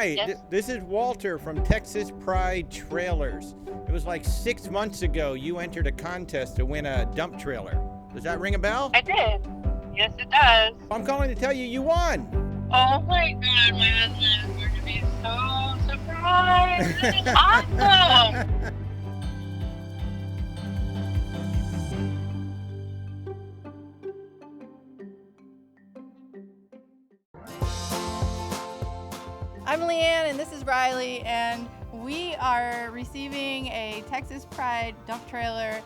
Hi, Yes. this is Walter from Texas Pride Trailers. It was like 6 months ago you entered a contest to win a dump trailer. Does that ring a bell? I did. Yes, it does. I'm calling to tell you you won. Oh my God, my husband is going to be so surprised. This is awesome. I'm Leanne and this is Riley, and we are receiving a Texas Pride dump trailer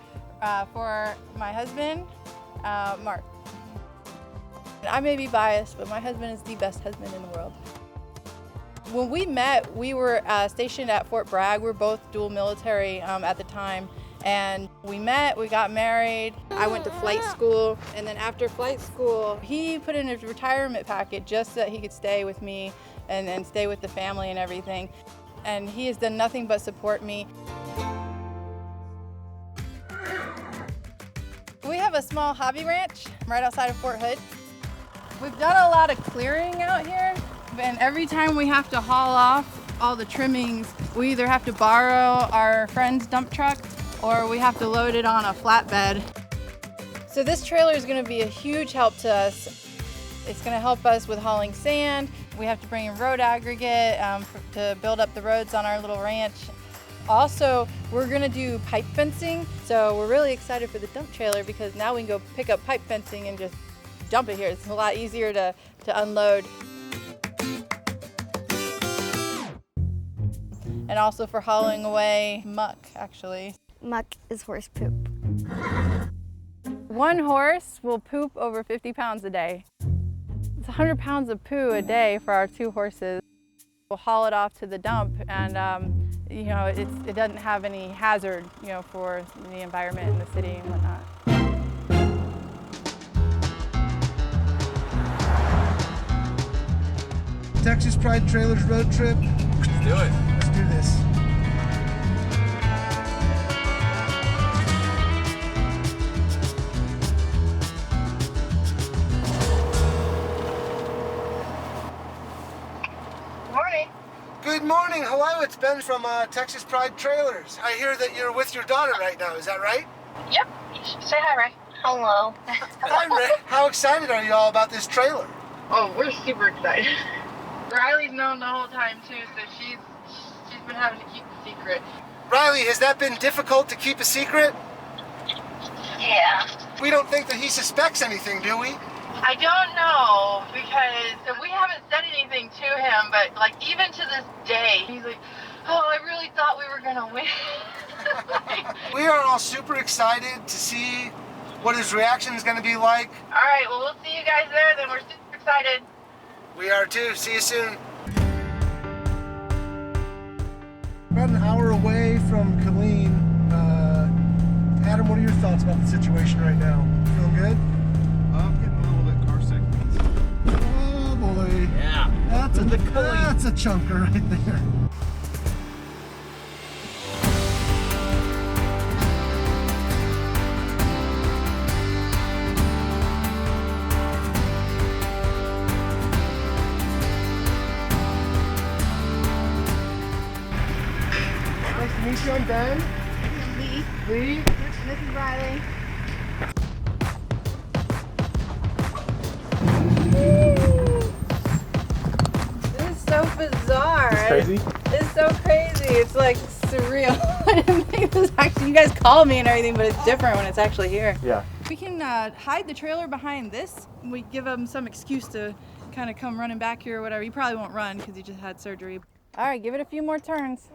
for my husband, Mark. I may be biased, but my husband is the best husband in the world. When we met, we were stationed at Fort Bragg. We were both dual military at the time. And we met, we got married. I went to flight school, and then after flight school, he put in his retirement packet just so that he could stay with me and stay with the family and everything. And he has done nothing but support me. We have a small hobby ranch right outside of Fort Hood. We've done a lot of clearing out here, and every time we have to haul off all the trimmings, we either have to borrow our friend's dump truck or we have to load it on a flatbed. So this trailer is going to be a huge help to us. It's going to help us with hauling sand. We have to bring in road aggregate to build up the roads on our little ranch. Also, we're going to do pipe fencing. So we're really excited for the dump trailer because now we can go pick up pipe fencing and just dump it here. It's a lot easier to unload. And also for hauling away muck, actually. Muck is horse poop. One horse will poop over 50 pounds a day. It's 100 pounds of poo a day for our 2 horses. We'll haul it off to the dump, and you know, it doesn't have any hazard, you know, for the environment in the city and whatnot. Texas Pride Trailers road trip. Let's do it. Let's do this. Morning. Good morning. Hello, it's Ben from Texas Pride Trailers. I hear that you're with your daughter right now. Is that right? Yep. Say hi, Ray. Hello. Hi, Rick. How excited are you all about this trailer? Oh, we're super excited. Riley's known the whole time too, so she's been having to keep the secret. Riley, has that been difficult to keep a secret? Yeah. We don't think that he suspects anything, do we? I don't know, because we haven't said anything to him, but like even to this day, he's like, oh, I really thought we were gonna win. We are all super excited to see what his reaction is going to be like. All right, well, we'll see you guys there, then we're super excited. We are too. See you soon. About an hour away from Killeen. Adam, what are your thoughts about the situation right now? Feeling good? I'm getting a little bit car sick. Oh boy. Yeah. That's a chunker right there. Nice to meet you. I'm Ben. Lee. This is Riley. This is so bizarre. It's crazy? It's so crazy. It's like surreal. I didn't think this actually, you guys call me and everything, but it's different when it's actually here. Yeah. We can hide the trailer behind this. We give him some excuse to kind of come running back here or whatever. He probably won't run because he just had surgery. All right, give it a few more turns.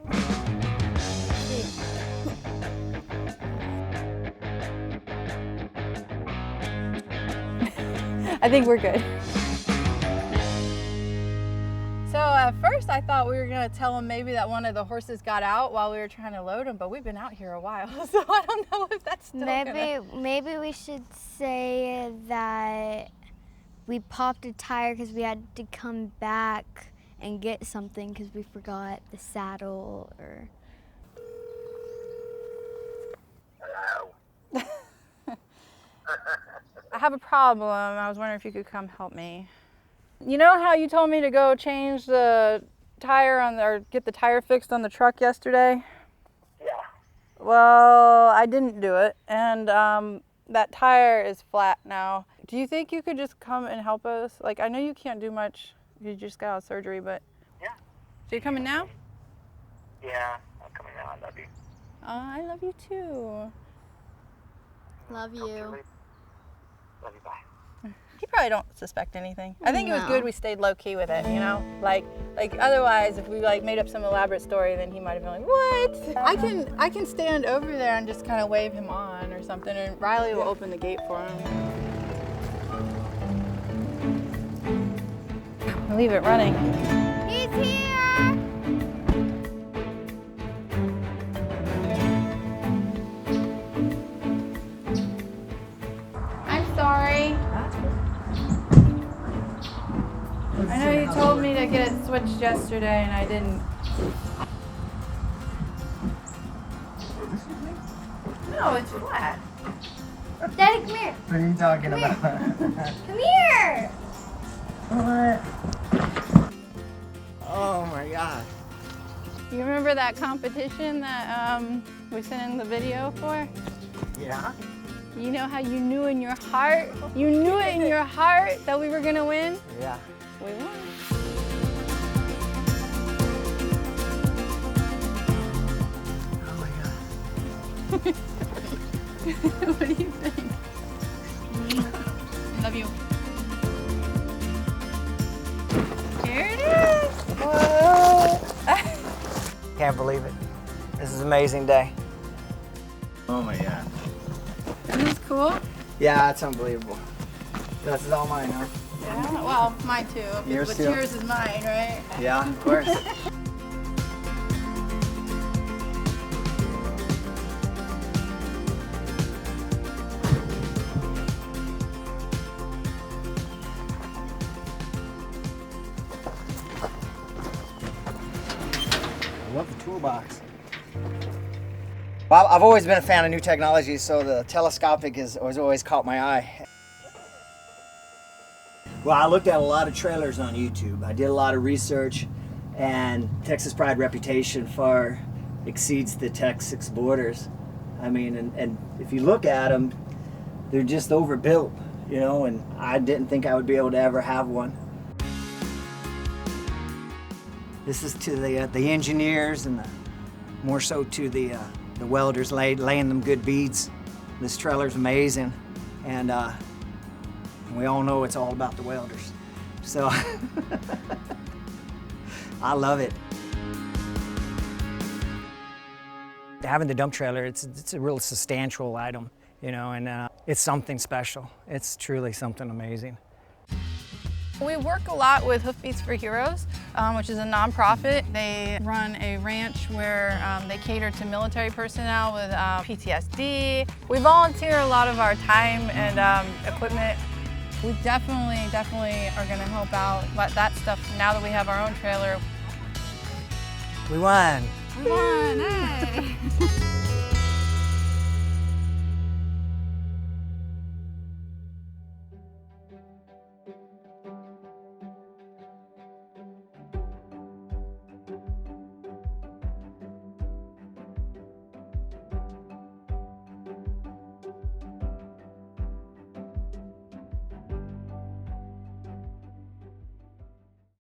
I think we're good. So at first I thought we were gonna tell him maybe that one of the horses got out while we were trying to load him, but we've been out here a while, so I don't know if that's still Maybe we should say that we popped a tire because we had to come back and get something because we forgot the saddle or. I have a problem. I was wondering if you could come help me. You know how you told me to go change the tire on or get the tire fixed on the truck yesterday? Yeah. Well, I didn't do it, and that tire is flat now. Do you think you could just come and help us? Like, I know you can't do much. You just got out of surgery, but. Yeah. So you coming now? Yeah, I'm coming now. I love you. Oh, I love you too. Love you. Love you, bye. He probably don't suspect anything. I think it was good we stayed low key with it, you know? Like otherwise, if we like made up some elaborate story, then he might have been like, what? I can stand over there and just kind of wave him on or something, and Riley will open the gate for him. Leave it running. He's here! I'm sorry. I know you told me to get it switched yesterday and I didn't. No, it's flat. Daddy, come here. What are you talking about? Come here! What? Oh my God. You remember that competition that we sent in the video for? Yeah? You know how you knew in your heart? You knew it in your heart that we were gonna win? Yeah. We won. Oh my God. What do you think? Love you. Here it is. Can't believe it. This is an amazing day. Oh my God. Isn't this cool? Yeah, it's unbelievable. This is all mine, huh? Yeah. Well, mine too. Yours but too? yours is mine, right? Yeah, of course. I love the toolbox. Well, I've always been a fan of new technology, so the telescopic has always caught my eye. Well, I looked at a lot of trailers on YouTube. I did a lot of research, and Texas Pride reputation far exceeds the Texas borders. I mean, and if you look at them, they're just overbuilt, you know, and I didn't think I would be able to ever have one. This is to the engineers and more so to the welders laying them good beads. This trailer's amazing, and we all know it's all about the welders. So I love it. Having the dump trailer, it's a real substantial item, you know, and it's something special. It's truly something amazing. We work a lot with Hoofbeats for Heroes, which is a nonprofit. They run a ranch where they cater to military personnel with PTSD. We volunteer a lot of our time and equipment. We definitely are going to help out that stuff now that we have our own trailer. We won. We won, hey!